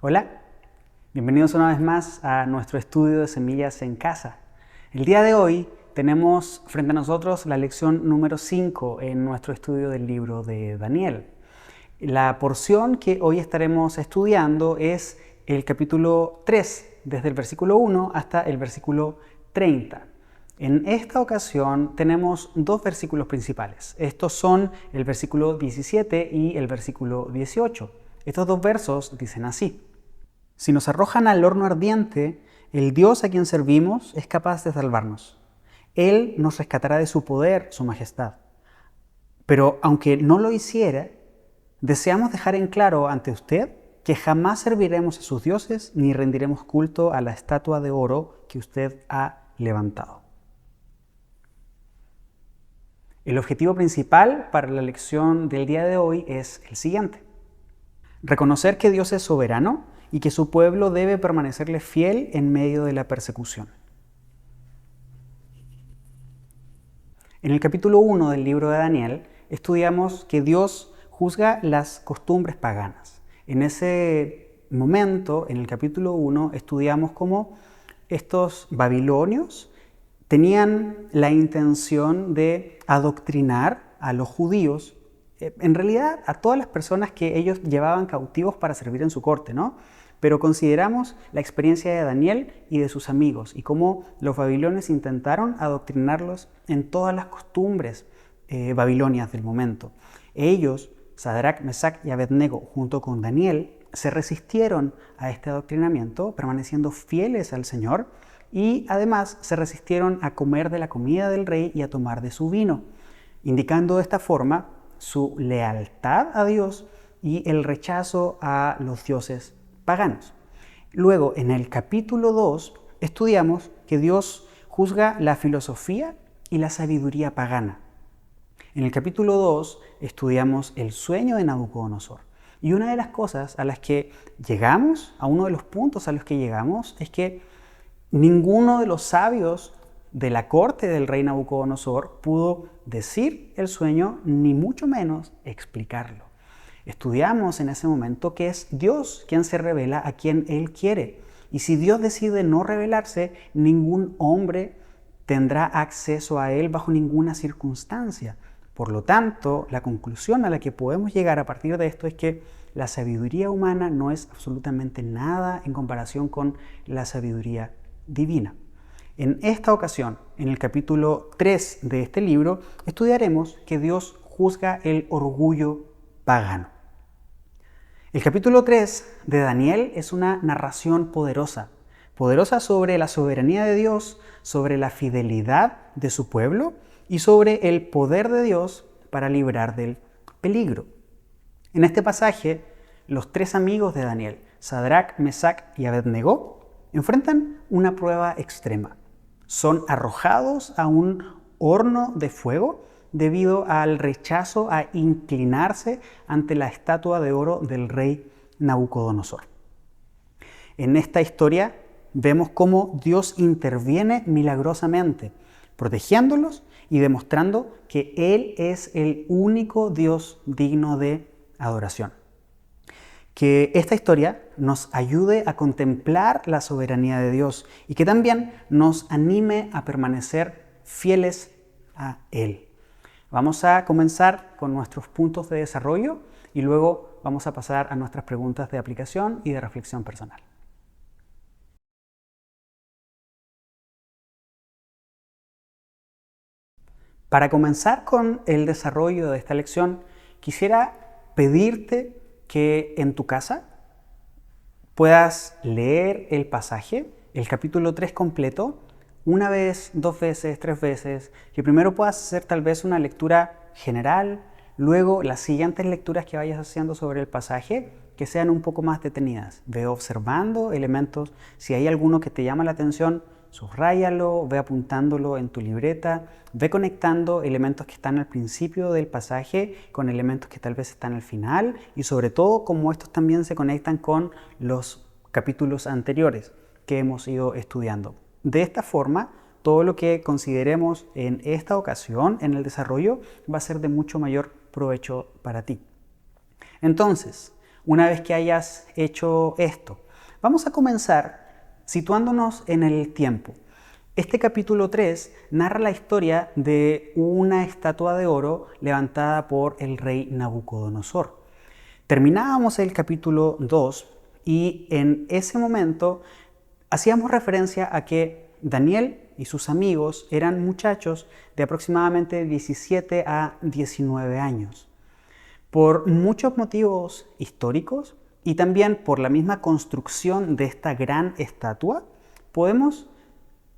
Hola, bienvenidos una vez más a nuestro estudio de Semillas en Casa. El día de hoy tenemos frente a nosotros la lección número 5 en nuestro estudio del libro de Daniel. La porción que hoy estaremos estudiando es el capítulo 3, desde el versículo 1 hasta el versículo 30. En esta ocasión tenemos dos versículos principales. Estos son el versículo 17 y el versículo 18. Estos dos versos dicen así: Si nos arrojan al horno ardiente, el Dios a quien servimos es capaz de salvarnos. Él nos rescatará de su poder, su majestad. Pero aunque no lo hiciera, deseamos dejar en claro ante usted que jamás serviremos a sus dioses ni rendiremos culto a la estatua de oro que usted ha levantado. El objetivo principal para la lección del día de hoy es el siguiente: reconocer que Dios es soberano y que su pueblo debe permanecerle fiel en medio de la persecución. En el capítulo 1 del libro de Daniel estudiamos que Dios juzga las costumbres paganas. En ese momento, en el capítulo 1, estudiamos cómo estos babilonios tenían la intención de adoctrinar a los judíos, en realidad a todas las personas que ellos llevaban cautivos para servir en su corte, ¿no? Pero consideramos la experiencia de Daniel y de sus amigos y cómo los babilonios intentaron adoctrinarlos en todas las costumbres babilonias del momento. Ellos, Sadrach, Mesach y Abednego, junto con Daniel, se resistieron a este adoctrinamiento, permaneciendo fieles al Señor, y además se resistieron a comer de la comida del rey y a tomar de su vino, indicando de esta forma su lealtad a Dios y el rechazo a los dioses paganos. Luego, en el capítulo 2, estudiamos que Dios juzga la filosofía y la sabiduría pagana. En el capítulo 2 estudiamos el sueño de Nabucodonosor. Y una de las cosas a las que llegamos, a uno de los puntos a los que llegamos, es que ninguno de los sabios de la corte del rey Nabucodonosor pudo decir el sueño, ni mucho menos explicarlo. Estudiamos en ese momento que es Dios quien se revela a quien Él quiere. Y si Dios decide no revelarse, ningún hombre tendrá acceso a Él bajo ninguna circunstancia. Por lo tanto, la conclusión a la que podemos llegar a partir de esto es que la sabiduría humana no es absolutamente nada en comparación con la sabiduría divina. En esta ocasión, en el capítulo 3 de este libro, estudiaremos que Dios juzga el orgullo pagano. El capítulo 3 de Daniel es una narración poderosa sobre la soberanía de Dios, sobre la fidelidad de su pueblo y sobre el poder de Dios para librar del peligro. En este pasaje, los tres amigos de Daniel, Sadrach, Mesach y Abednego, enfrentan una prueba extrema. Son arrojados a un horno de fuego debido al rechazo a inclinarse ante la estatua de oro del rey Nabucodonosor. En esta historia vemos cómo Dios interviene milagrosamente, protegiéndolos y demostrando que Él es el único Dios digno de adoración. Que esta historia nos ayude a contemplar la soberanía de Dios y que también nos anime a permanecer fieles a Él. Vamos a comenzar con nuestros puntos de desarrollo y luego vamos a pasar a nuestras preguntas de aplicación y de reflexión personal. Para comenzar con el desarrollo de esta lección, quisiera pedirte que en tu casa puedas leer el pasaje, el capítulo 3 completo, una vez, dos veces, tres veces, que primero puedas hacer tal vez una lectura general, luego las siguientes lecturas que vayas haciendo sobre el pasaje, que sean un poco más detenidas. Ve observando elementos, si hay alguno que te llama la atención, subráyalo, ve apuntándolo en tu libreta, ve conectando elementos que están al principio del pasaje con elementos que tal vez están al final y sobre todo cómo estos también se conectan con los capítulos anteriores que hemos ido estudiando. De esta forma, todo lo que consideremos en esta ocasión, en el desarrollo, va a ser de mucho mayor provecho para ti. Entonces, una vez que hayas hecho esto? Vamos a comenzar situándonos en el tiempo. Este capítulo 3 narra la historia de una estatua de oro levantada por el rey Nabucodonosor. Terminábamos el capítulo 2 y en ese momento hacíamos referencia a que Daniel y sus amigos eran muchachos de aproximadamente 17 a 19 años. Por muchos motivos históricos y también por la misma construcción de esta gran estatua, podemos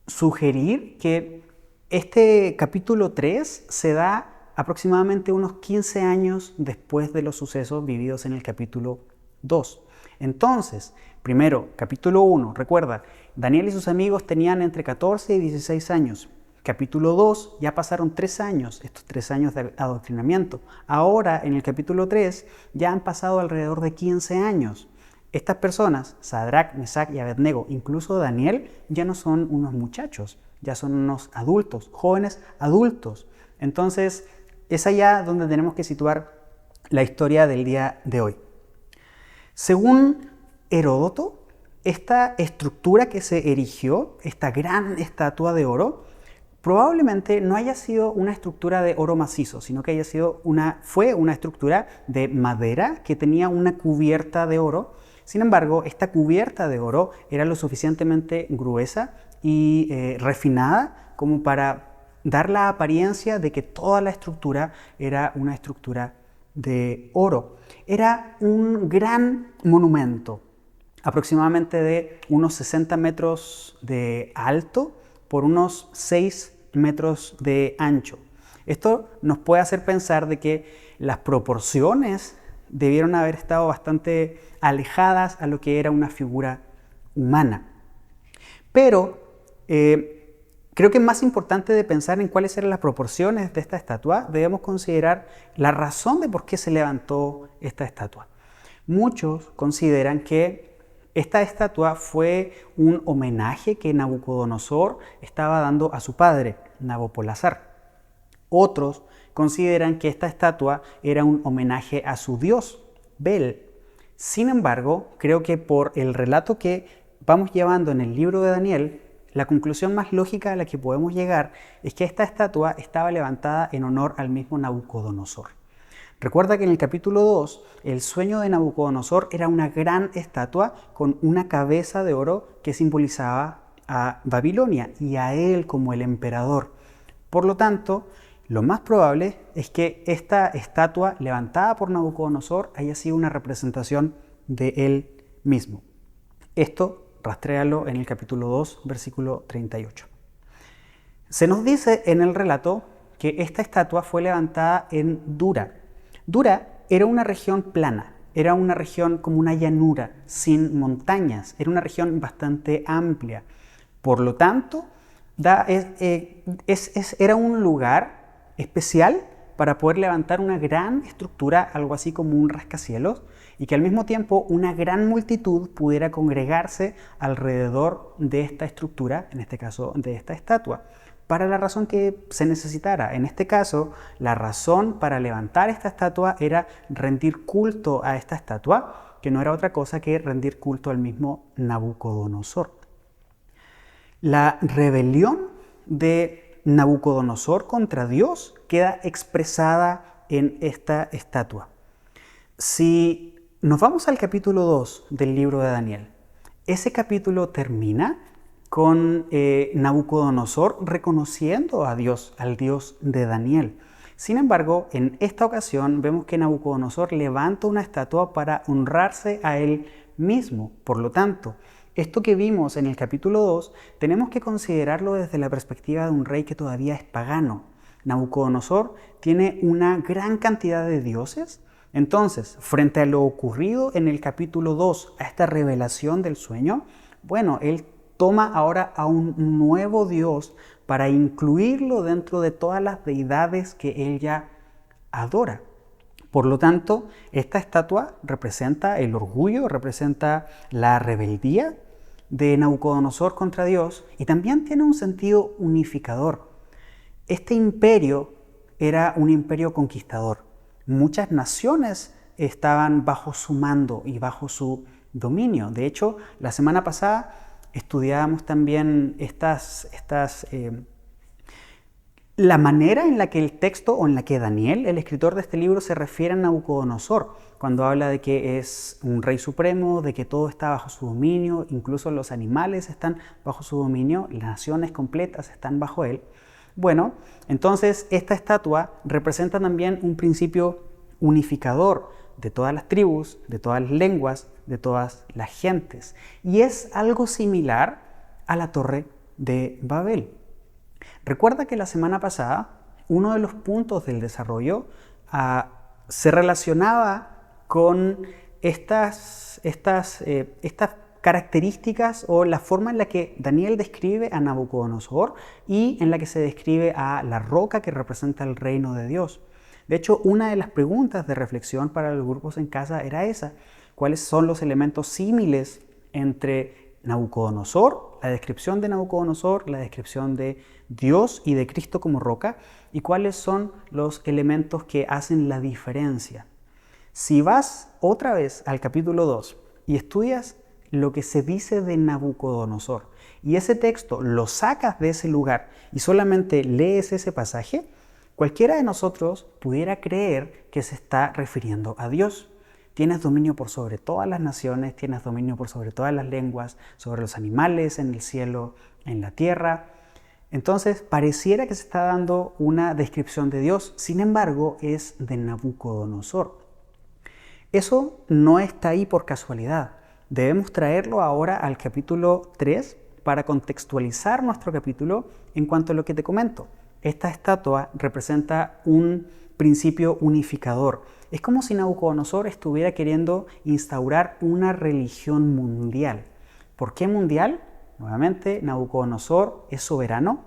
sugerir que este capítulo 3 se da aproximadamente unos 15 años después de los sucesos vividos en el capítulo 2. Entonces, primero, capítulo 1, recuerda, Daniel y sus amigos tenían entre 14 y 16 años. Capítulo 2, ya pasaron 3 años, estos 3 años de adoctrinamiento. Ahora, en el capítulo 3, ya han pasado alrededor de 15 años. Estas personas, Sadrach, Mesach y Abednego, incluso Daniel, ya no son unos muchachos, ya son unos adultos, jóvenes adultos. Entonces, es allá donde tenemos que situar la historia del día de hoy. Según Heródoto, esta estructura que se erigió, esta gran estatua de oro, probablemente no haya sido una estructura de oro macizo, sino que fue una estructura de madera que tenía una cubierta de oro. Sin embargo, esta cubierta de oro era lo suficientemente gruesa y refinada como para dar la apariencia de que toda la estructura era una estructura de oro. Era un gran monumento, aproximadamente de unos 60 metros de alto por unos 6 metros de ancho. Esto nos puede hacer pensar de que las proporciones debieron haber estado bastante alejadas a lo que era una figura humana. Pero creo que más importante de pensar en cuáles eran las proporciones de esta estatua, debemos considerar la razón de por qué se levantó esta estatua. Muchos consideran que esta estatua fue un homenaje que Nabucodonosor estaba dando a su padre, Nabopolassar. Otros consideran que esta estatua era un homenaje a su dios, Bel. Sin embargo, creo que por el relato que vamos llevando en el libro de Daniel, la conclusión más lógica a la que podemos llegar es que esta estatua estaba levantada en honor al mismo Nabucodonosor. Recuerda que en el capítulo 2, el sueño de Nabucodonosor era una gran estatua con una cabeza de oro que simbolizaba a Babilonia y a él como el emperador. Por lo tanto, lo más probable es que esta estatua levantada por Nabucodonosor haya sido una representación de él mismo. Esto rastréalo en el capítulo 2, versículo 38. Se nos dice en el relato que esta estatua fue levantada en Dura. Dura era una región plana, era una región como una llanura, sin montañas, era una región bastante amplia. Por lo tanto, era un lugar especial para poder levantar una gran estructura, algo así como un rascacielos, y que al mismo tiempo una gran multitud pudiera congregarse alrededor de esta estructura, en este caso de esta estatua, para la razón que se necesitara. En este caso, la razón para levantar esta estatua era rendir culto a esta estatua, que no era otra cosa que rendir culto al mismo Nabucodonosor. La rebelión de Nabucodonosor contra Dios queda expresada en esta estatua. Si nos vamos al capítulo 2 del libro de Daniel, ese capítulo termina con Nabucodonosor reconociendo a Dios, al Dios de Daniel. Sin embargo, en esta ocasión vemos que Nabucodonosor levanta una estatua para honrarse a él mismo. Por lo tanto, esto que vimos en el capítulo 2 tenemos que considerarlo desde la perspectiva de un rey que todavía es pagano. Nabucodonosor tiene una gran cantidad de dioses. Entonces, frente a lo ocurrido en el capítulo 2, a esta revelación del sueño, bueno, él toma ahora a un nuevo Dios para incluirlo dentro de todas las deidades que él ya adora. Por lo tanto, esta estatua representa el orgullo, representa la rebeldía de Nabucodonosor contra Dios y también tiene un sentido unificador. Este imperio era un imperio conquistador. Muchas naciones estaban bajo su mando y bajo su dominio. De hecho, la semana pasada estudiábamos también la manera en la que el texto o en la que Daniel, el escritor de este libro, se refiere a Nabucodonosor, cuando habla de que es un rey supremo, de que todo está bajo su dominio, incluso los animales están bajo su dominio, las naciones completas están bajo él. Bueno, entonces esta estatua representa también un principio unificador de todas las tribus, de todas las lenguas, de todas las gentes. Y es algo similar a la Torre de Babel. Recuerda que la semana pasada uno de los puntos del desarrollo se relacionaba con estas características o la forma en la que Daniel describe a Nabucodonosor y en la que se describe a la roca que representa el reino de Dios. De hecho, una de las preguntas de reflexión para los grupos en casa era esa: ¿cuáles son los elementos símiles entre Nabucodonosor, la descripción de Nabucodonosor, la descripción de Dios y de Cristo como roca, y cuáles son los elementos que hacen la diferencia? Si vas otra vez al capítulo 2 y estudias lo que se dice de Nabucodonosor y ese texto lo sacas de ese lugar y solamente lees ese pasaje, cualquiera de nosotros pudiera creer que se está refiriendo a Dios. Tienes dominio por sobre todas las naciones, tienes dominio por sobre todas las lenguas, sobre los animales en el cielo, en la tierra. Entonces, pareciera que se está dando una descripción de Dios, sin embargo, es de Nabucodonosor. Eso no está ahí por casualidad. Debemos traerlo ahora al capítulo 3 para contextualizar nuestro capítulo en cuanto a lo que te comento. Esta estatua representa un principio unificador. Es como si Nabucodonosor estuviera queriendo instaurar una religión mundial. ¿Por qué mundial? Nuevamente, Nabucodonosor es soberano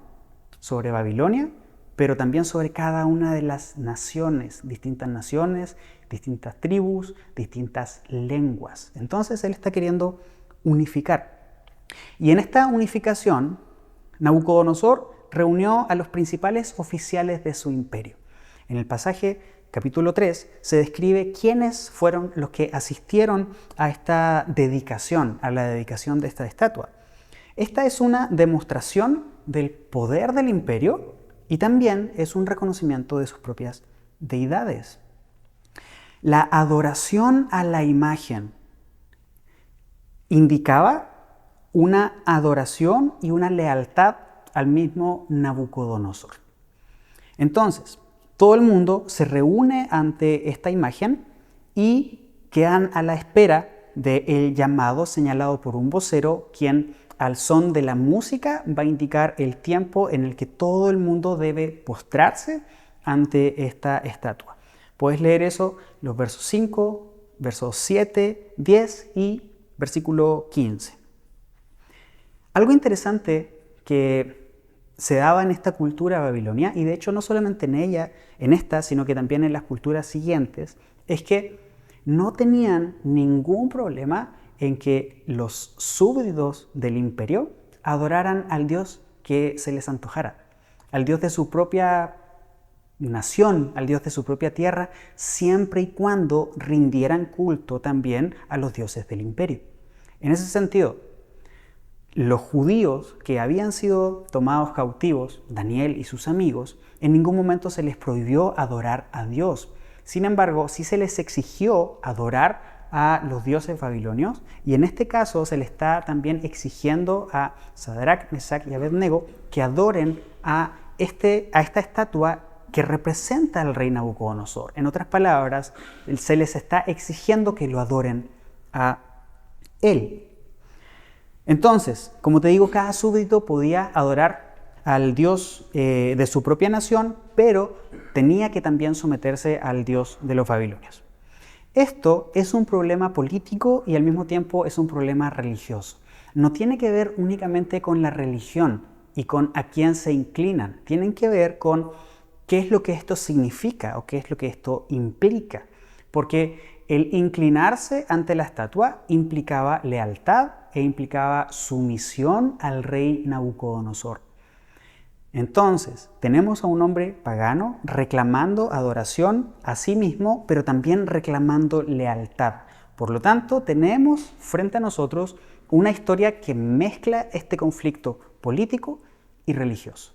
sobre Babilonia, pero también sobre cada una de las naciones, distintas tribus, distintas lenguas. Entonces él está queriendo unificar. Y en esta unificación, Nabucodonosor reunió a los principales oficiales de su imperio. En el pasaje capítulo 3 se describe quiénes fueron los que asistieron a esta dedicación, a la dedicación de esta estatua. Esta es una demostración del poder del imperio y también es un reconocimiento de sus propias deidades. La adoración a la imagen indicaba una adoración y una lealtad al mismo Nabucodonosor. Entonces, todo el mundo se reúne ante esta imagen y quedan a la espera del llamado señalado por un vocero, quien al son de la música va a indicar el tiempo en el que todo el mundo debe postrarse ante esta estatua. Puedes leer eso, los versos 5, versos 7, 10 y versículo 15. Algo interesante que se daba en esta cultura babilonia, y de hecho no solamente en esta, sino que también en las culturas siguientes, es que no tenían ningún problema en que los súbditos del imperio adoraran al Dios que se les antojara, al Dios de su propia nación, al Dios de su propia tierra, siempre y cuando rindieran culto también a los dioses del imperio. En ese sentido, los judíos que habían sido tomados cautivos, Daniel y sus amigos, en ningún momento se les prohibió adorar a Dios. Sin embargo, sí se les exigió adorar a los dioses babilonios, y en este caso se le está también exigiendo a Sadrach, Mesach y Abednego que adoren a esta estatua que representa al rey Nabucodonosor. En otras palabras, se les está exigiendo que lo adoren a él. Entonces, como te digo, cada súbdito podía adorar al dios de su propia nación, pero tenía que también someterse al dios de los babilonios. Esto es un problema político y al mismo tiempo es un problema religioso. No tiene que ver únicamente con la religión y con a quién se inclinan. Tienen que ver con qué es lo que esto significa o qué es lo que esto implica. Porque el inclinarse ante la estatua implicaba lealtad e implicaba sumisión al rey Nabucodonosor. Entonces, tenemos a un hombre pagano reclamando adoración a sí mismo, pero también reclamando lealtad. Por lo tanto, tenemos frente a nosotros una historia que mezcla este conflicto político y religioso.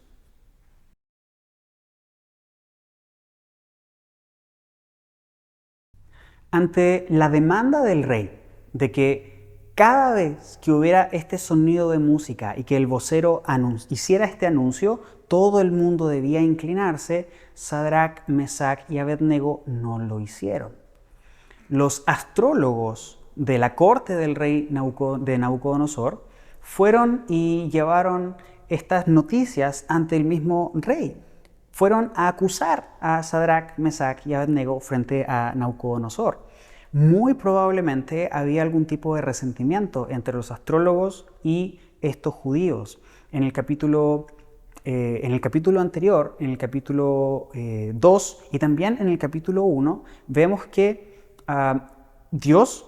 Ante la demanda del rey de que cada vez que hubiera este sonido de música y que el vocero hiciera este anuncio, todo el mundo debía inclinarse, Sadrach, Mesach y Abednego no lo hicieron. Los astrólogos de la corte del rey de Nabucodonosor fueron y llevaron estas noticias ante el mismo rey. Fueron a acusar a Sadrach, Mesach y Abednego frente a Nabucodonosor. Muy probablemente había algún tipo de resentimiento entre los astrólogos y estos judíos. En el capítulo anterior, en el capítulo 2 y también en el capítulo 1, vemos que Dios,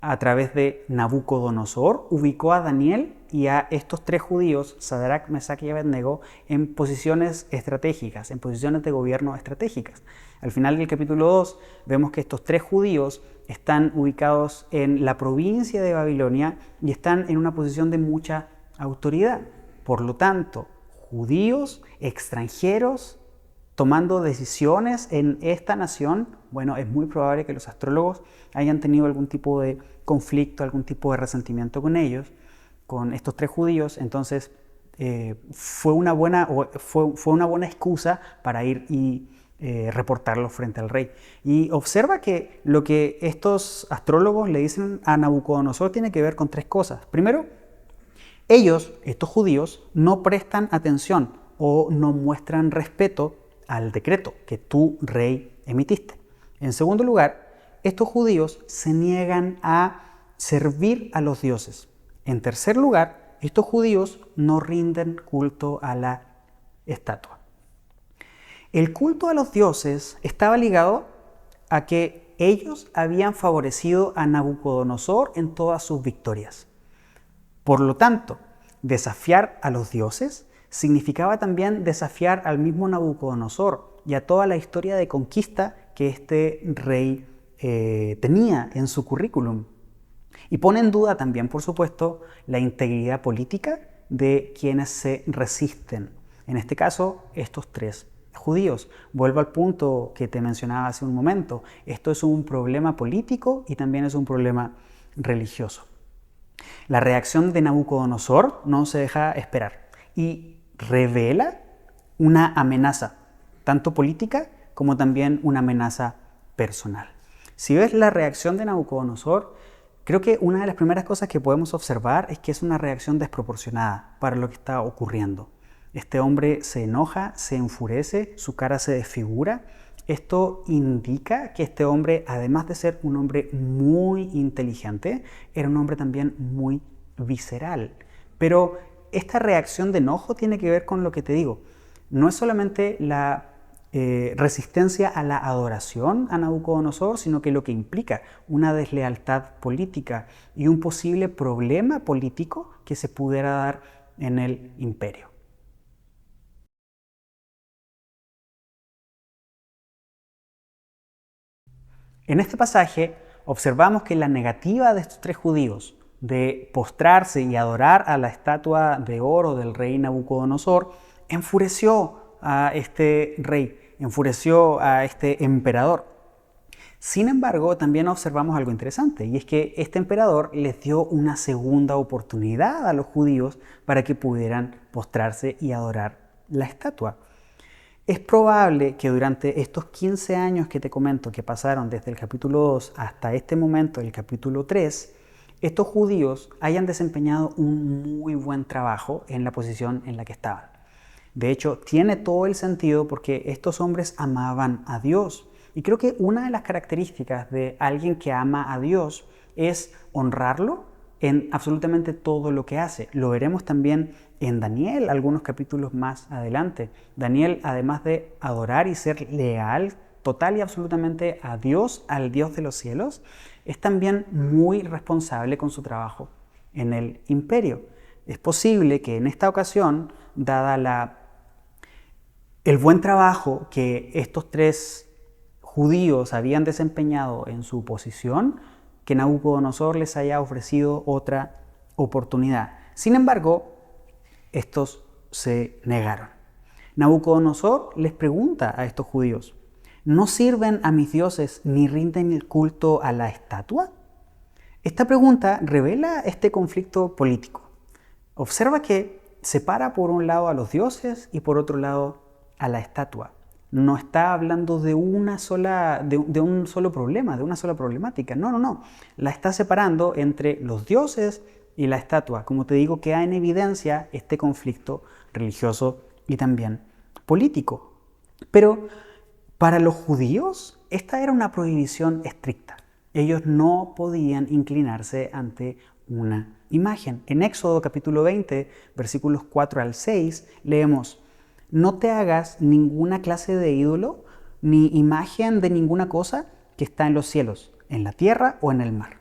a través de Nabucodonosor, ubicó a Daniel y a estos tres judíos, Sadrach, Mesach y Abednego, en posiciones estratégicas, en posiciones de gobierno estratégicas. Al final del capítulo 2 vemos que estos tres judíos están ubicados en la provincia de Babilonia y están en una posición de mucha autoridad. Por lo tanto, judíos extranjeros tomando decisiones en esta nación, bueno, es muy probable que los astrólogos hayan tenido algún tipo de conflicto, algún tipo de resentimiento con ellos, con estos tres judíos. Entonces fue una buena excusa para ir y reportarlo frente al rey. Y observa que lo que estos astrólogos le dicen a Nabucodonosor tiene que ver con tres cosas. Primero, ellos, estos judíos, no prestan atención o no muestran respeto al decreto que tú, rey, emitiste. En segundo lugar, estos judíos se niegan a servir a los dioses. En tercer lugar, estos judíos no rinden culto a la estatua. El culto a los dioses estaba ligado a que ellos habían favorecido a Nabucodonosor en todas sus victorias. Por lo tanto, desafiar a los dioses significaba también desafiar al mismo Nabucodonosor y a toda la historia de conquista que este rey tenía en su currículum. Y pone en duda también, por supuesto, la integridad política de quienes se resisten. En este caso, estos tres judíos. Vuelvo al punto que te mencionaba hace un momento. Esto es un problema político y también es un problema religioso. La reacción de Nabucodonosor no se deja esperar y revela una amenaza, tanto política como también una amenaza personal. Si ves la reacción de Nabucodonosor, creo que una de las primeras cosas que podemos observar es que es una reacción desproporcionada para lo que está ocurriendo. Este hombre se enoja, se enfurece, su cara se desfigura. Esto indica que este hombre, además de ser un hombre muy inteligente, era un hombre también muy visceral. Pero esta reacción de enojo tiene que ver con lo que te digo. No es solamente la resistencia a la adoración a Nabucodonosor, sino que lo que implica una deslealtad política y un posible problema político que se pudiera dar en el imperio. En este pasaje observamos que la negativa de estos tres judíos de postrarse y adorar a la estatua de oro del rey Nabucodonosor enfureció a este rey, enfureció a este emperador. Sin embargo, también observamos algo interesante, y es que este emperador les dio una segunda oportunidad a los judíos para que pudieran postrarse y adorar la estatua. Es probable que durante estos 15 años que te comento que pasaron desde el capítulo 2 hasta este momento, el capítulo 3, estos judíos hayan desempeñado un muy buen trabajo en la posición en la que estaban. De hecho, tiene todo el sentido porque estos hombres amaban a Dios. Y creo que una de las características de alguien que ama a Dios es honrarlo en absolutamente todo lo que hace. Lo veremos también en Daniel, algunos capítulos más adelante. Daniel, además de adorar y ser leal total y absolutamente a Dios, al Dios de los cielos, es también muy responsable con su trabajo en el imperio. Es posible que en esta ocasión, dada la el buen trabajo que estos tres judíos habían desempeñado en su posición, que Nabucodonosor les haya ofrecido otra oportunidad. Sin embargo, estos se negaron. Nabucodonosor les pregunta a estos judíos: ¿no sirven a mis dioses ni rinden el culto a la estatua? Esta pregunta revela este conflicto político. Observa que separa por un lado a los dioses y por otro lado a la estatua. No está hablando de un solo problema, de una sola problemática. No. La está separando entre los dioses y la estatua. Como te digo, queda en evidencia este conflicto religioso y también político. Pero para los judíos, esta era una prohibición estricta. Ellos no podían inclinarse ante una imagen. En Éxodo capítulo 20, versículos 4 al 6, leemos: no te hagas ninguna clase de ídolo, ni imagen de ninguna cosa que está en los cielos, en la tierra o en el mar.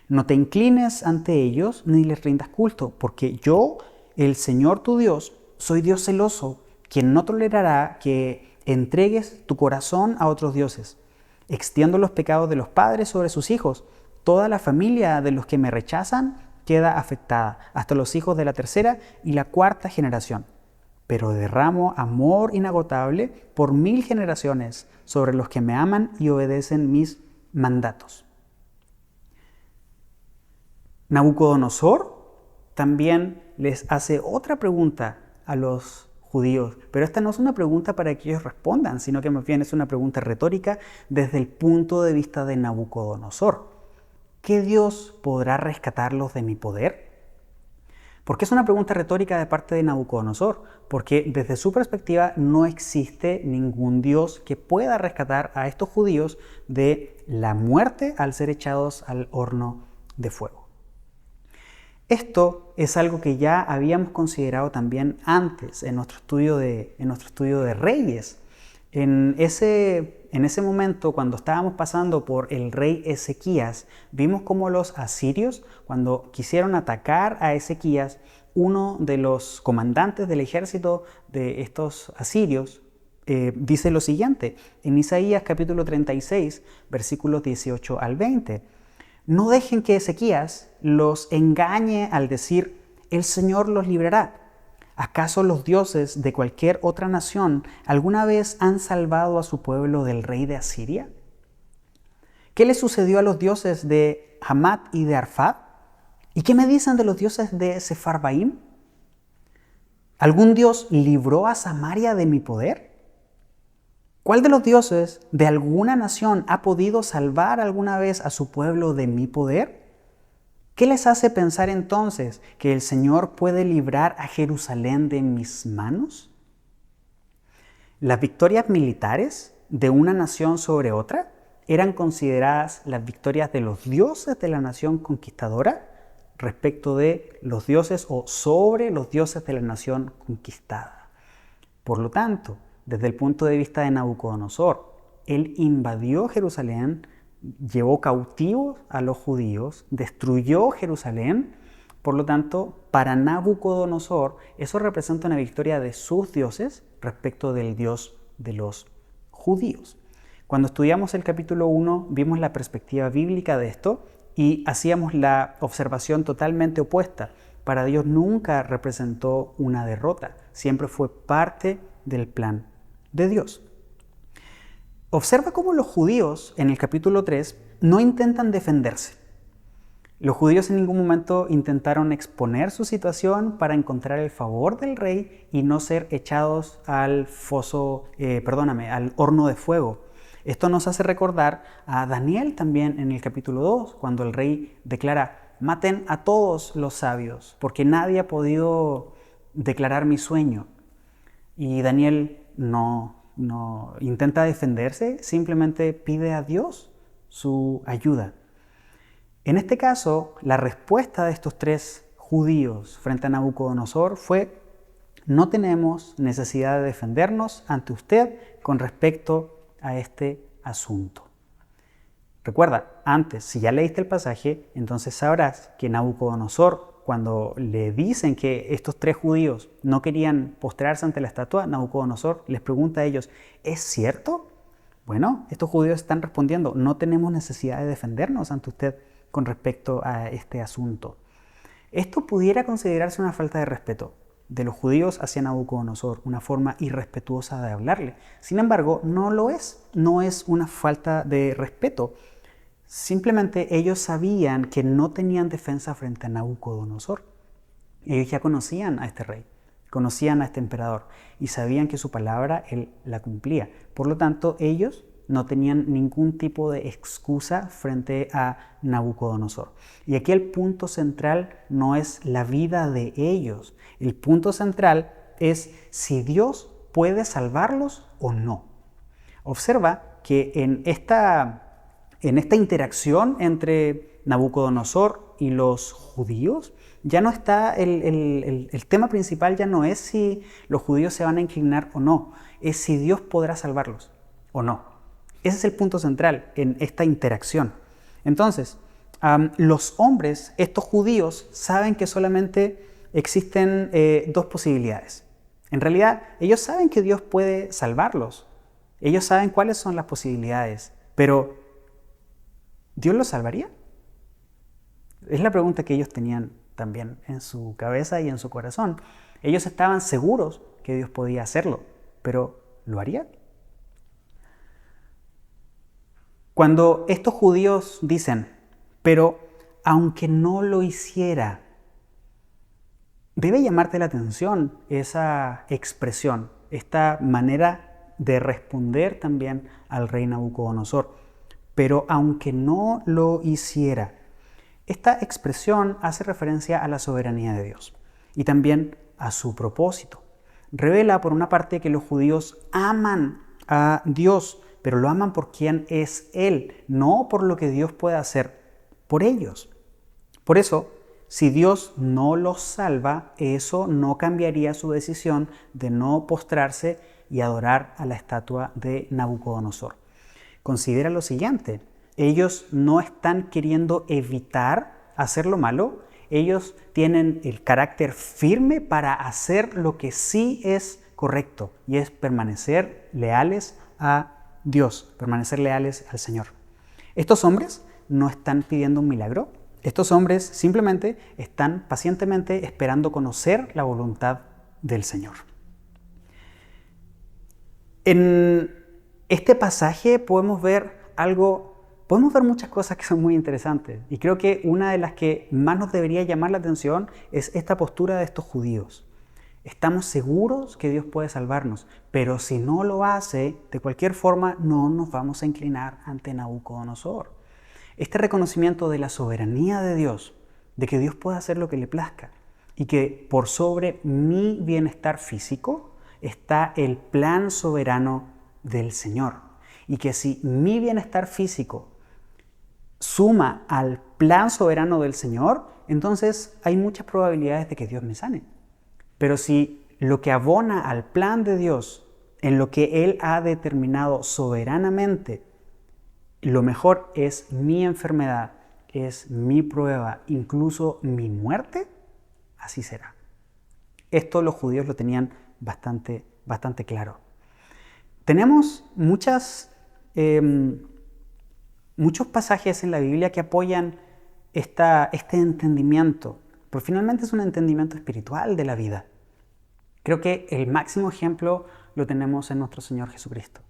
No te inclines ante ellos, ni les rindas culto, porque yo, el Señor tu Dios, soy Dios celoso, quien no tolerará que entregues tu corazón a otros dioses. Extiendo los pecados de los padres sobre sus hijos. Toda la familia de los que me rechazan queda afectada, hasta los hijos de la tercera y la cuarta generación. Pero derramo amor inagotable por 1000 generaciones sobre los que me aman y obedecen mis mandatos. Nabucodonosor también les hace otra pregunta a los judíos, pero esta no es una pregunta para que ellos respondan, sino que más bien es una pregunta retórica desde el punto de vista de Nabucodonosor. ¿Qué Dios podrá rescatarlos de mi poder? ¿Por qué es una pregunta retórica de parte de Nabucodonosor? Porque desde su perspectiva no existe ningún Dios que pueda rescatar a estos judíos de la muerte al ser echados al horno de fuego. Esto es algo que ya habíamos considerado también antes en nuestro estudio de Reyes. En ese momento, cuando estábamos pasando por el rey Ezequías, vimos cómo los asirios, cuando quisieron atacar a Ezequías, uno de los comandantes del ejército de estos asirios dice lo siguiente, en Isaías capítulo 36, versículos 18 al 20. No dejen que Ezequías los engañe al decir, el Señor los librará. ¿Acaso los dioses de cualquier otra nación alguna vez han salvado a su pueblo del rey de Asiria? ¿Qué le sucedió a los dioses de Hamat y de Arfad? ¿Y qué me dicen de los dioses de Sefarbaim? ¿Algún dios libró a Samaria de mi poder? ¿Cuál de los dioses de alguna nación ha podido salvar alguna vez a su pueblo de mi poder? ¿Qué les hace pensar entonces que el Señor puede librar a Jerusalén de mis manos? Las victorias militares de una nación sobre otra eran consideradas las victorias de los dioses de la nación conquistadora respecto de los dioses o sobre los dioses de la nación conquistada. Por lo tanto, desde el punto de vista de Nabucodonosor, él invadió Jerusalén, llevó cautivos a los judíos, destruyó Jerusalén. Por lo tanto, para Nabucodonosor, eso representa una victoria de sus dioses respecto del Dios de los judíos. Cuando estudiamos el capítulo 1, vimos la perspectiva bíblica de esto y hacíamos la observación totalmente opuesta. Para Dios nunca representó una derrota, siempre fue parte del plan de Dios. Observa cómo los judíos en el capítulo 3 no intentan defenderse. Los judíos en ningún momento intentaron exponer su situación para encontrar el favor del rey y no ser echados al al horno de fuego. Esto nos hace recordar a Daniel también en el capítulo 2, cuando el rey declara: maten a todos los sabios, porque nadie ha podido declarar mi sueño. Y Daniel no intenta defenderse, simplemente pide a Dios su ayuda. En este caso, la respuesta de estos tres judíos frente a Nabucodonosor fue: no tenemos necesidad de defendernos ante usted con respecto a este asunto. Recuerda, antes, si ya leíste el pasaje, entonces sabrás que Nabucodonosor, cuando le dicen que estos 3 judíos no querían postrarse ante la estatua, Nabucodonosor les pregunta a ellos, ¿es cierto? Bueno, estos judíos están respondiendo, no tenemos necesidad de defendernos ante usted con respecto a este asunto. Esto pudiera considerarse una falta de respeto de los judíos hacia Nabucodonosor, una forma irrespetuosa de hablarle. Sin embargo, no lo es, no es una falta de respeto. Simplemente ellos sabían que no tenían defensa frente a Nabucodonosor. Ellos ya conocían a este rey, conocían a este emperador y sabían que su palabra él la cumplía. Por lo tanto, ellos no tenían ningún tipo de excusa frente a Nabucodonosor. Y aquí el punto central no es la vida de ellos. El punto central es si Dios puede salvarlos o no. Observa que en esta interacción entre Nabucodonosor y los judíos, ya no está el tema principal, ya no es si los judíos se van a inclinar o no, es si Dios podrá salvarlos o no. Ese es el punto central en esta interacción. Entonces, los hombres, estos judíos, saben que solamente existen 2 posibilidades. En realidad, ellos saben que Dios puede salvarlos. Ellos saben cuáles son las posibilidades, pero ¿Dios los salvaría? Es la pregunta que ellos tenían también en su cabeza y en su corazón. Ellos estaban seguros que Dios podía hacerlo, pero ¿lo haría? Cuando estos judíos dicen, pero aunque no lo hiciera, debe llamarte la atención esa expresión, esta manera de responder también al rey Nabucodonosor. Pero aunque no lo hiciera, esta expresión hace referencia a la soberanía de Dios y también a su propósito. Revela por una parte que los judíos aman a Dios, pero lo aman por quien es Él, no por lo que Dios puede hacer por ellos. Por eso, si Dios no los salva, eso no cambiaría su decisión de no postrarse y adorar a la estatua de Nabucodonosor. Considera lo siguiente, ellos no están queriendo evitar hacer lo malo, ellos tienen el carácter firme para hacer lo que sí es correcto y es permanecer leales a Dios, permanecer leales al Señor. Estos hombres no están pidiendo un milagro, estos hombres simplemente están pacientemente esperando conocer la voluntad del Señor. En este pasaje podemos ver muchas cosas que son muy interesantes y creo que una de las que más nos debería llamar la atención es esta postura de estos judíos. Estamos seguros que Dios puede salvarnos, pero si no lo hace, de cualquier forma no nos vamos a inclinar ante Nabucodonosor. Este reconocimiento de la soberanía de Dios, de que Dios puede hacer lo que le plazca y que por sobre mi bienestar físico está el plan soberano del Señor. Y que si mi bienestar físico suma al plan soberano del Señor, entonces hay muchas probabilidades de que Dios me sane. Pero si lo que abona al plan de Dios, en lo que Él ha determinado soberanamente, lo mejor es mi enfermedad, es mi prueba, incluso mi muerte, así será. Esto los judíos lo tenían bastante claro. Tenemos muchos pasajes en la Biblia que apoyan este entendimiento, pero finalmente es un entendimiento espiritual de la vida. Creo que el máximo ejemplo lo tenemos en nuestro Señor Jesucristo.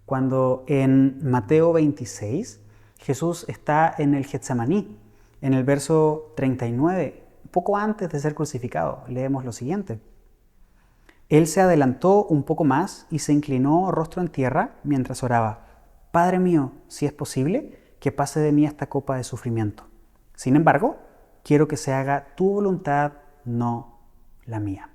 Cuando en Mateo 26, Jesús está en el Getsemaní, en el verso 39, poco antes de ser crucificado, leemos lo siguiente. Él se adelantó un poco más y se inclinó rostro en tierra mientras oraba. Padre mío, si es posible, que pase de mí esta copa de sufrimiento. Sin embargo, quiero que se haga tu voluntad, no la mía.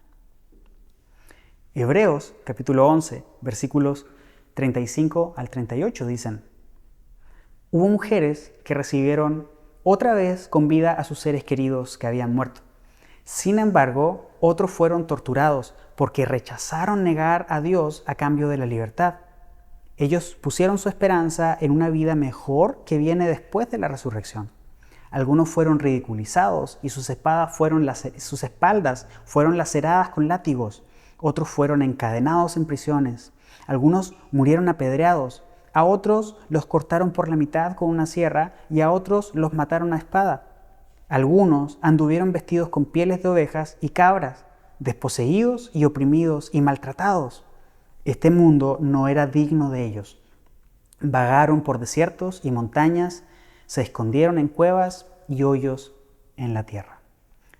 Hebreos capítulo 11, versículos 35 al 38 dicen, hubo mujeres que recibieron otra vez con vida a sus seres queridos que habían muerto. Sin embargo, otros fueron torturados porque rechazaron negar a Dios a cambio de la libertad. Ellos pusieron su esperanza en una vida mejor que viene después de la resurrección. Algunos fueron ridiculizados y sus espaldas fueron laceradas con látigos. Otros fueron encadenados en prisiones. Algunos murieron apedreados. A otros los cortaron por la mitad con una sierra y a otros los mataron a espada. Algunos anduvieron vestidos con pieles de ovejas y cabras, desposeídos y oprimidos y maltratados. Este mundo no era digno de ellos. Vagaron por desiertos y montañas, se escondieron en cuevas y hoyos en la tierra.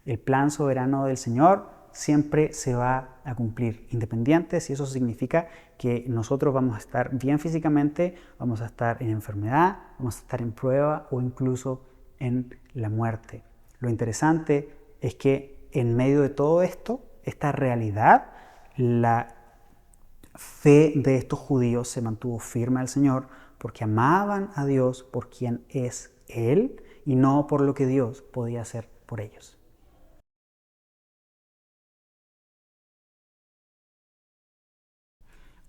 El plan soberano del Señor siempre se va a cumplir, independiente si eso significa que nosotros vamos a estar bien físicamente, vamos a estar en enfermedad, vamos a estar en prueba o incluso en la muerte. Lo interesante es que en medio de todo esto, esta realidad, la fe de estos judíos se mantuvo firme al Señor porque amaban a Dios por quien es Él y no por lo que Dios podía hacer por ellos.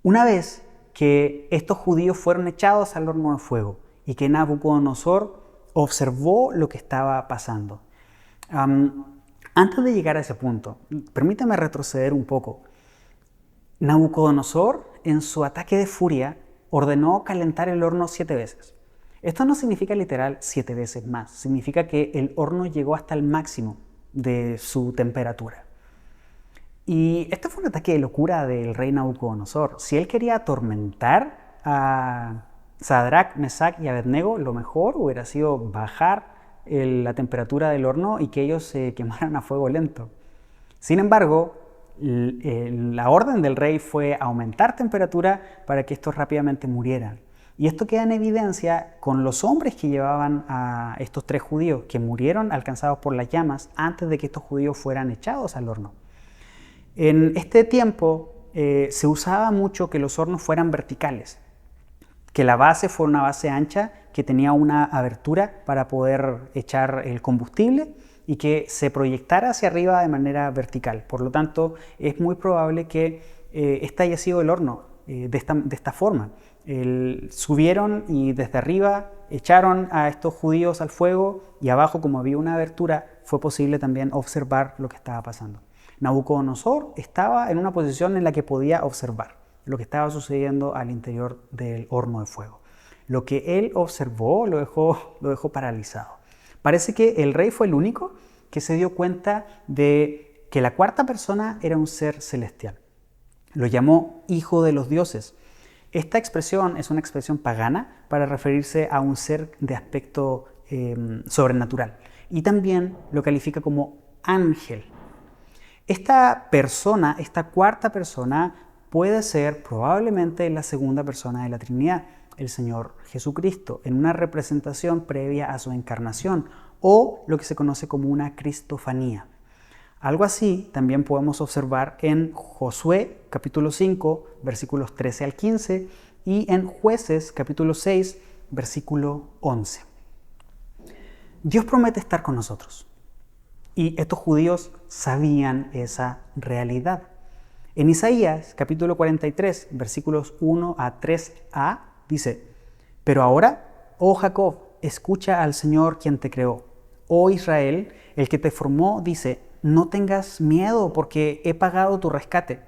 Una vez que estos judíos fueron echados al horno de fuego y que Nabucodonosor observó lo que estaba pasando. Antes de llegar a ese punto, permítame retroceder un poco. Nabucodonosor, en su ataque de furia, ordenó calentar el horno 7 veces. Esto no significa literal 7 veces más, significa que el horno llegó hasta el máximo de su temperatura. Y este fue un ataque de locura del rey Nabucodonosor. Si él quería atormentar a Sadrach, Mesach y Abednego, lo mejor hubiera sido bajar la temperatura del horno y que ellos se quemaran a fuego lento. Sin embargo, la orden del rey fue aumentar temperatura para que estos rápidamente murieran. Y esto queda en evidencia con los hombres que llevaban a estos 3 judíos, que murieron alcanzados por las llamas antes de que estos judíos fueran echados al horno. En este tiempo se usaba mucho que los hornos fueran verticales, que la base fuera una base ancha que tenía una abertura para poder echar el combustible y que se proyectara hacia arriba de manera vertical. Por lo tanto, es muy probable que este haya sido el horno de esta forma. Subieron y desde arriba echaron a estos judíos al fuego y abajo, como había una abertura, fue posible también observar lo que estaba pasando. Nabucodonosor estaba en una posición en la que podía observar lo que estaba sucediendo al interior del horno de fuego. Lo que él observó lo dejó paralizado. Parece que el rey fue el único que se dio cuenta de que la cuarta persona era un ser celestial. Lo llamó hijo de los dioses. Esta expresión es una expresión pagana para referirse a un ser de aspecto sobrenatural. Y también lo califica como ángel. Esta persona, esta cuarta persona, puede ser probablemente la segunda persona de la Trinidad, el Señor Jesucristo, en una representación previa a su encarnación, o lo que se conoce como una cristofanía. Algo así también podemos observar en Josué capítulo 5, versículos 13 al 15, y en Jueces capítulo 6, versículo 11. Dios promete estar con nosotros. Y estos judíos sabían esa realidad. En Isaías, capítulo 43, versículos 1 a 3a, dice: Pero ahora, oh Jacob, escucha al Señor quien te creó. Oh Israel, el que te formó, dice: No tengas miedo, porque he pagado tu rescate.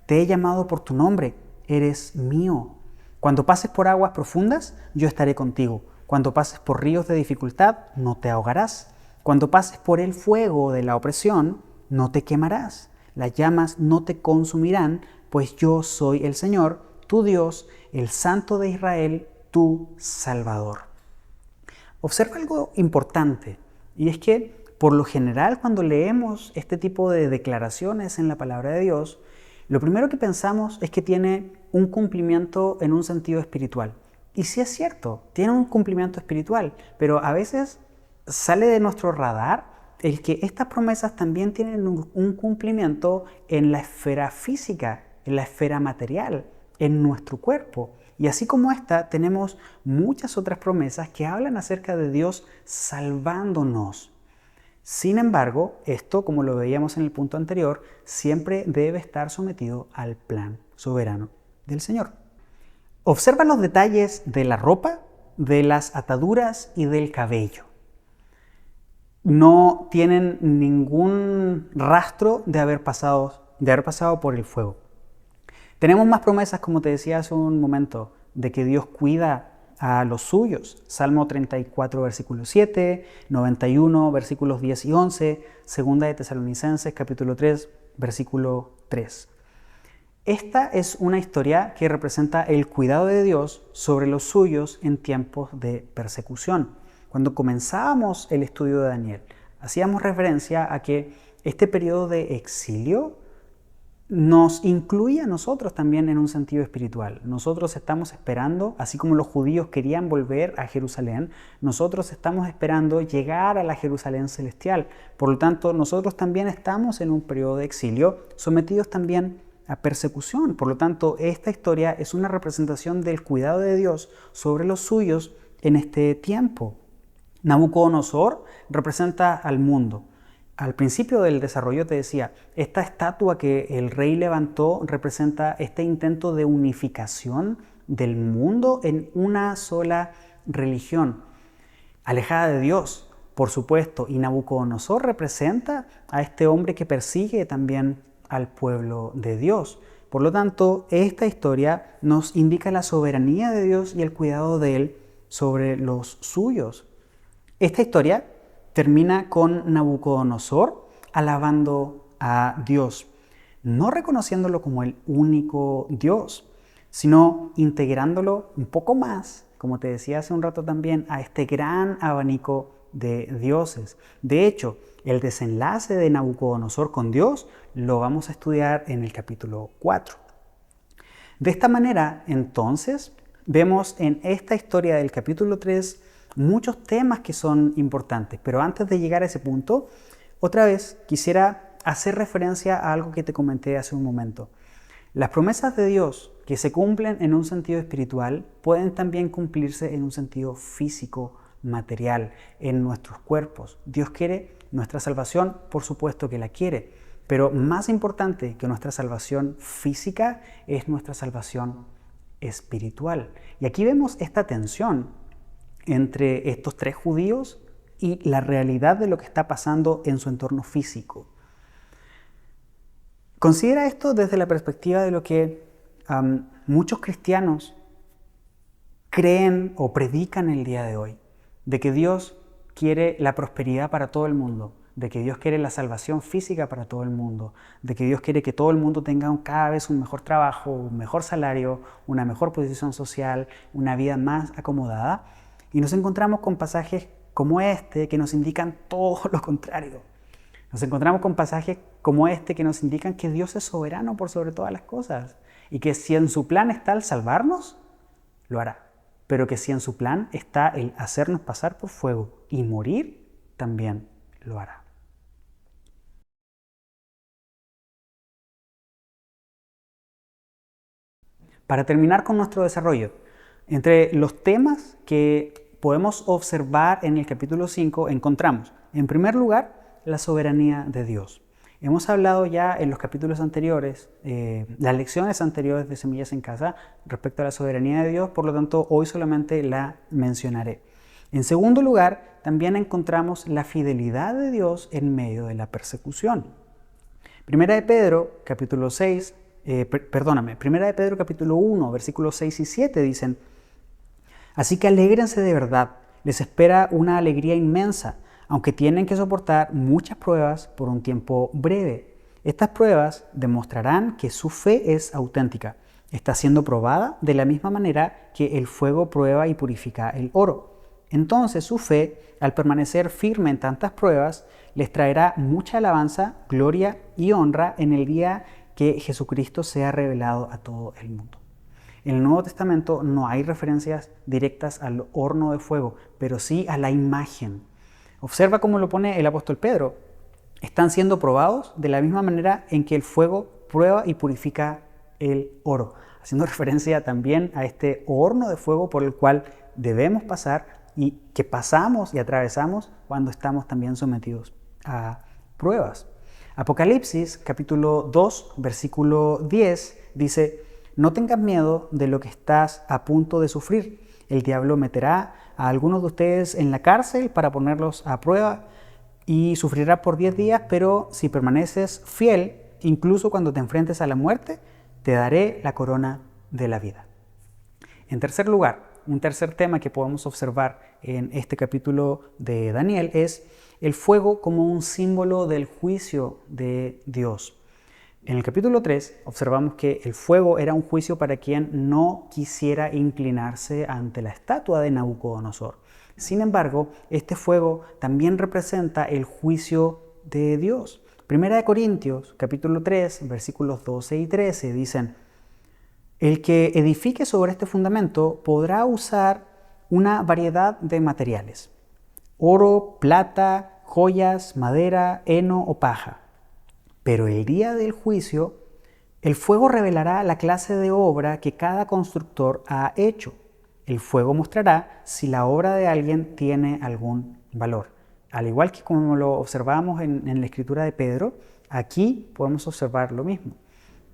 Te he llamado por tu nombre, eres mío. Cuando pases por aguas profundas, yo estaré contigo. Cuando pases por ríos de dificultad, no te ahogarás. Cuando pases por el fuego de la opresión, no te quemarás. Las llamas no te consumirán, pues yo soy el Señor, tu Dios, el Santo de Israel, tu Salvador. Observa algo importante, y es que por lo general cuando leemos este tipo de declaraciones en la palabra de Dios, lo primero que pensamos es que tiene un cumplimiento en un sentido espiritual. Y sí es cierto, tiene un cumplimiento espiritual, pero a veces sale de nuestro radar el que estas promesas también tienen un cumplimiento en la esfera física, en la esfera material, en nuestro cuerpo. Y así como esta, tenemos muchas otras promesas que hablan acerca de Dios salvándonos. Sin embargo, esto, como lo veíamos en el punto anterior, siempre debe estar sometido al plan soberano del Señor. Observa los detalles de la ropa, de las ataduras y del cabello. no tienen ningún rastro de haber pasado por el fuego. Tenemos más promesas, como te decía hace un momento, de que Dios cuida a los suyos. Salmo 34, versículo 7, 91, versículos 10 y 11, Segunda de Tesalonicenses, capítulo 3, versículo 3. Esta es una historia que representa el cuidado de Dios sobre los suyos en tiempos de persecución. Cuando comenzábamos el estudio de Daniel, hacíamos referencia a que este periodo de exilio nos incluye a nosotros también en un sentido espiritual. Nosotros estamos esperando, así como los judíos querían volver a Jerusalén, nosotros estamos esperando llegar a la Jerusalén celestial. Por lo tanto, nosotros también estamos en un periodo de exilio, sometidos también a persecución. Por lo tanto, esta historia es una representación del cuidado de Dios sobre los suyos en este tiempo. Nabucodonosor representa al mundo. Al principio del desarrollo te decía, esta estatua que el rey levantó representa este intento de unificación del mundo en una sola religión, alejada de Dios, por supuesto, y Nabucodonosor representa a este hombre que persigue también al pueblo de Dios. Por lo tanto, esta historia nos indica la soberanía de Dios y el cuidado de Él sobre los suyos. Esta historia termina con Nabucodonosor alabando a Dios, no reconociéndolo como el único Dios, sino integrándolo un poco más, como te decía hace un rato también, a este gran abanico de dioses. De hecho, el desenlace de Nabucodonosor con Dios lo vamos a estudiar en el capítulo 4. De esta manera, entonces, vemos en esta historia del capítulo 3 muchos temas que son importantes, pero antes de llegar a ese punto, otra vez quisiera hacer referencia a algo que te comenté hace un momento. Las promesas de Dios que se cumplen en un sentido espiritual pueden también cumplirse en un sentido físico, material, en nuestros cuerpos. Dios quiere nuestra salvación, por supuesto que la quiere, pero más importante que nuestra salvación física es nuestra salvación espiritual. Y aquí vemos esta tensión entre estos tres judíos y la realidad de lo que está pasando en su entorno físico. Considera esto desde la perspectiva de lo que muchos cristianos creen o predican el día de hoy, de que Dios quiere la prosperidad para todo el mundo, de que Dios quiere la salvación física para todo el mundo, de que Dios quiere que todo el mundo tenga cada vez un mejor trabajo, un mejor salario, una mejor posición social, una vida más acomodada. Y nos encontramos con pasajes como este que nos indican todo lo contrario. Nos encontramos con pasajes como este que nos indican que Dios es soberano por sobre todas las cosas y que si en su plan está el salvarnos, lo hará. Pero que si en su plan está el hacernos pasar por fuego y morir, también lo hará. Para terminar con nuestro desarrollo, entre los temas que podemos observar en el capítulo 5 encontramos, en primer lugar, la soberanía de Dios. Hemos hablado ya en los capítulos anteriores, las lecciones anteriores de Semillas en Casa respecto a la soberanía de Dios, por lo tanto hoy solamente la mencionaré. En segundo lugar, también encontramos la fidelidad de Dios en medio de la persecución. Primera de Pedro, capítulo 1, versículos 6 y 7 dicen: así que alégrense de verdad, les espera una alegría inmensa, aunque tienen que soportar muchas pruebas por un tiempo breve. Estas pruebas demostrarán que su fe es auténtica. Está siendo probada de la misma manera que el fuego prueba y purifica el oro. Entonces su fe, al permanecer firme en tantas pruebas, les traerá mucha alabanza, gloria y honra en el día que Jesucristo sea revelado a todo el mundo. En el Nuevo Testamento no hay referencias directas al horno de fuego, pero sí a la imagen. Observa cómo lo pone el apóstol Pedro. Están siendo probados de la misma manera en que el fuego prueba y purifica el oro, haciendo referencia también a este horno de fuego por el cual debemos pasar y que pasamos y atravesamos cuando estamos también sometidos a pruebas. Apocalipsis capítulo 2, versículo 10 dice: no tengas miedo de lo que estás a punto de sufrir. El diablo meterá a algunos de ustedes en la cárcel para ponerlos a prueba y sufrirás por 10 días, pero si permaneces fiel, incluso cuando te enfrentes a la muerte, te daré la corona de la vida. En tercer lugar, un tercer tema que podemos observar en este capítulo de Daniel es el fuego como un símbolo del juicio de Dios. En el capítulo 3 observamos que el fuego era un juicio para quien no quisiera inclinarse ante la estatua de Nabucodonosor. Sin embargo, este fuego también representa el juicio de Dios. Primera de Corintios, capítulo 3, versículos 12 y 13 dicen: el que edifique sobre este fundamento podrá usar una variedad de materiales: oro, plata, joyas, madera, heno o paja. Pero el día del juicio, el fuego revelará la clase de obra que cada constructor ha hecho. El fuego mostrará si la obra de alguien tiene algún valor. Al igual que como lo observamos en la escritura de Pedro, aquí podemos observar lo mismo.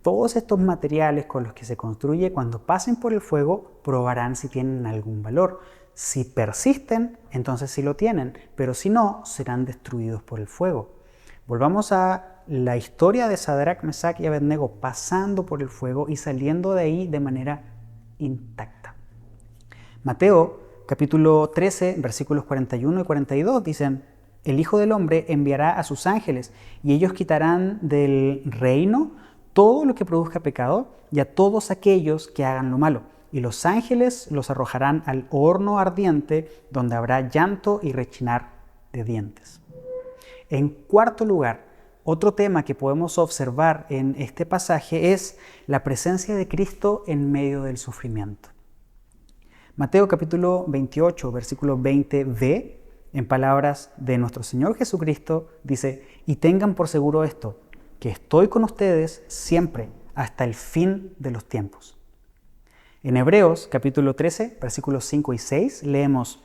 Todos estos materiales con los que se construye, cuando pasen por el fuego, probarán si tienen algún valor. Si persisten, entonces sí lo tienen, pero si no, serán destruidos por el fuego. Volvamos a la historia de Sadrach, Mesach y Abednego pasando por el fuego y saliendo de ahí de manera intacta. Mateo capítulo 13, versículos 41 y 42 dicen: el Hijo del Hombre enviará a sus ángeles y ellos quitarán del reino todo lo que produzca pecado y a todos aquellos que hagan lo malo. Y los ángeles los arrojarán al horno ardiente, donde habrá llanto y rechinar de dientes. En cuarto lugar, otro tema que podemos observar en este pasaje es la presencia de Cristo en medio del sufrimiento. Mateo capítulo 28, versículo 20b, en palabras de nuestro Señor Jesucristo, dice: y tengan por seguro esto, que estoy con ustedes siempre hasta el fin de los tiempos. En Hebreos capítulo 13, versículos 5 y 6 leemos: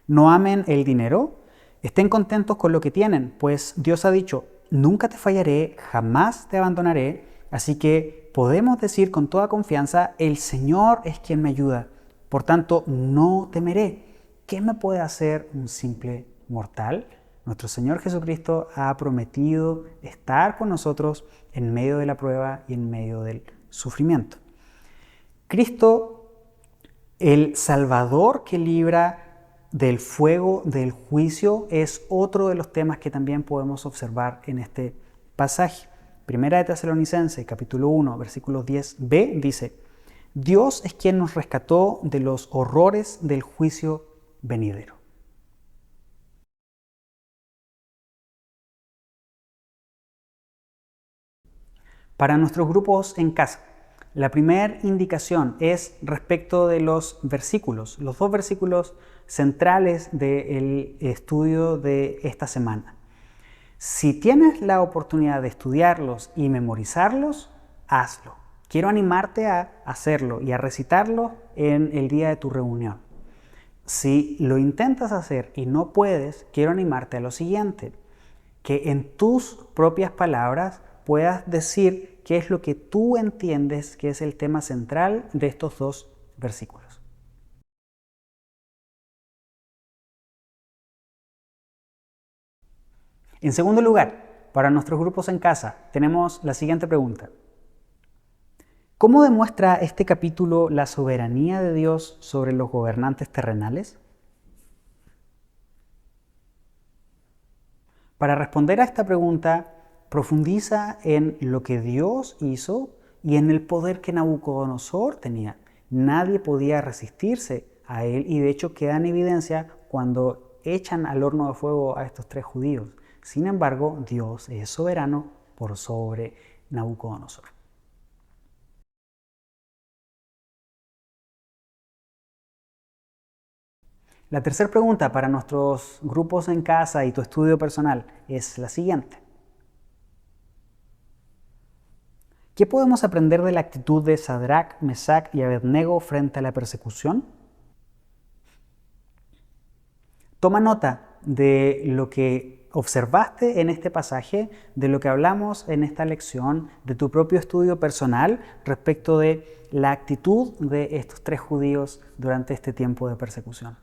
no amen el dinero, estén contentos con lo que tienen, pues Dios ha dicho: nunca te fallaré, jamás te abandonaré. Así que podemos decir con toda confianza: el Señor es quien me ayuda, por tanto no temeré. ¿Qué me puede hacer un simple mortal? Nuestro Señor Jesucristo ha prometido estar con nosotros en medio de la prueba y en medio del sufrimiento. Cristo, el Salvador que libra del fuego del juicio, es otro de los temas que también podemos observar en este pasaje. Primera de Tesalonicenses, capítulo 1, versículo 10b, dice: Dios es quien nos rescató de los horrores del juicio venidero. Para nuestros grupos en casa, la primera indicación es respecto de los versículos, los dos versículos centrales del estudio de esta semana. Si tienes la oportunidad de estudiarlos y memorizarlos, hazlo. Quiero animarte a hacerlo y a recitarlo en el día de tu reunión. Si lo intentas hacer y no puedes, quiero animarte a lo siguiente: que en tus propias palabras puedas decir qué es lo que tú entiendes que es el tema central de estos dos versículos. En segundo lugar, para nuestros grupos en casa, tenemos la siguiente pregunta: ¿cómo demuestra este capítulo la soberanía de Dios sobre los gobernantes terrenales? Para responder a esta pregunta, profundiza en lo que Dios hizo y en el poder que Nabucodonosor tenía. Nadie podía resistirse a él y de hecho queda en evidencia cuando echan al horno de fuego a estos 3 judíos. Sin embargo, Dios es soberano por sobre Nabucodonosor. La tercera pregunta para nuestros grupos en casa y tu estudio personal es la siguiente: ¿qué podemos aprender de la actitud de Sadrach, Mesach y Abednego frente a la persecución? Toma nota de lo que observaste en este pasaje, de lo que hablamos en esta lección, de tu propio estudio personal respecto de la actitud de estos 3 judíos durante este tiempo de persecución.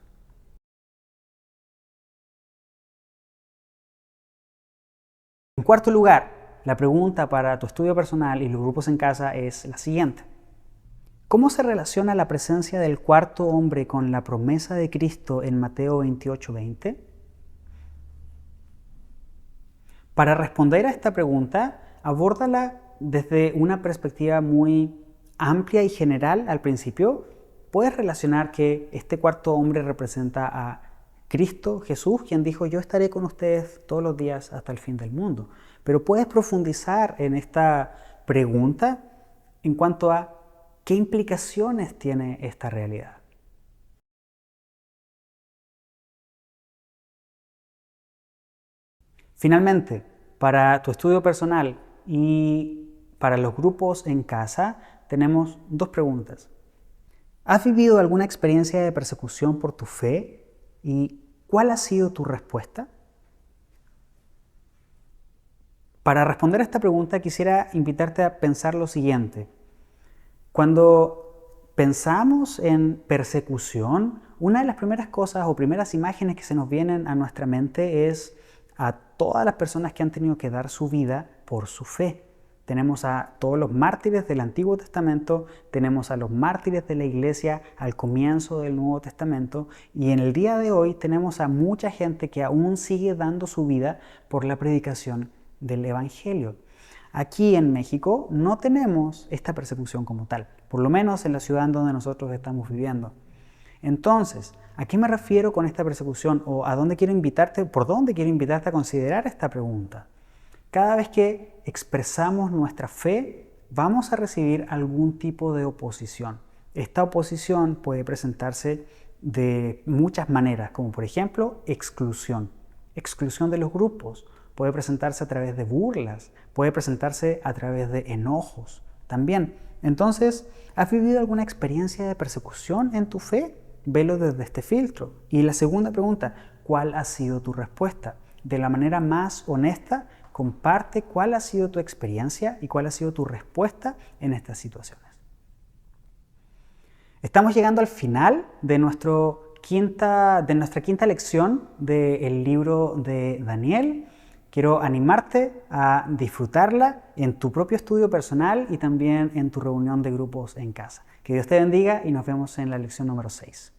cuarto lugar, la pregunta para tu estudio personal y los grupos en casa es la siguiente. ¿Cómo se relaciona la presencia del cuarto hombre con la promesa de Cristo en Mateo 28:20? Para responder a esta pregunta, abórdala desde una perspectiva muy amplia y general al principio. Puedes relacionar que este cuarto hombre representa a Cristo Jesús, quien dijo: yo estaré con ustedes todos los días hasta el fin del mundo. Pero puedes profundizar en esta pregunta en cuanto a qué implicaciones tiene esta realidad. Finalmente, para tu estudio personal y para los grupos en casa, tenemos dos preguntas. ¿Has vivido alguna experiencia de persecución por tu fe? ¿Y cuál ha sido tu respuesta? Para responder a esta pregunta quisiera invitarte a pensar lo siguiente. Cuando pensamos en persecución, una de las primeras cosas o primeras imágenes que se nos vienen a nuestra mente es a todas las personas que han tenido que dar su vida por su fe. Tenemos a todos los mártires del Antiguo Testamento, tenemos a los mártires de la Iglesia al comienzo del Nuevo Testamento, y en el día de hoy tenemos a mucha gente que aún sigue dando su vida por la predicación del Evangelio. Aquí en México no tenemos esta persecución como tal, por lo menos en la ciudad en donde nosotros estamos viviendo. Entonces, ¿a qué me refiero con esta persecución? ¿O a dónde quiero invitarte? ¿Por dónde quiero invitarte a considerar esta pregunta? Cada vez que expresamos nuestra fe, vamos a recibir algún tipo de oposición. Esta oposición puede presentarse de muchas maneras, como por ejemplo exclusión. Exclusión de los grupos. Puede presentarse a través de burlas, puede presentarse a través de enojos también. Entonces, ¿has vivido alguna experiencia de persecución en tu fe? Velo desde este filtro. Y la segunda pregunta, ¿cuál ha sido tu respuesta? De la manera más honesta, comparte cuál ha sido tu experiencia y cuál ha sido tu respuesta en estas situaciones. Estamos llegando al final de nuestra quinta lección del libro de Daniel. Quiero animarte a disfrutarla en tu propio estudio personal y también en tu reunión de grupos en casa. Que Dios te bendiga y nos vemos en la lección número 6.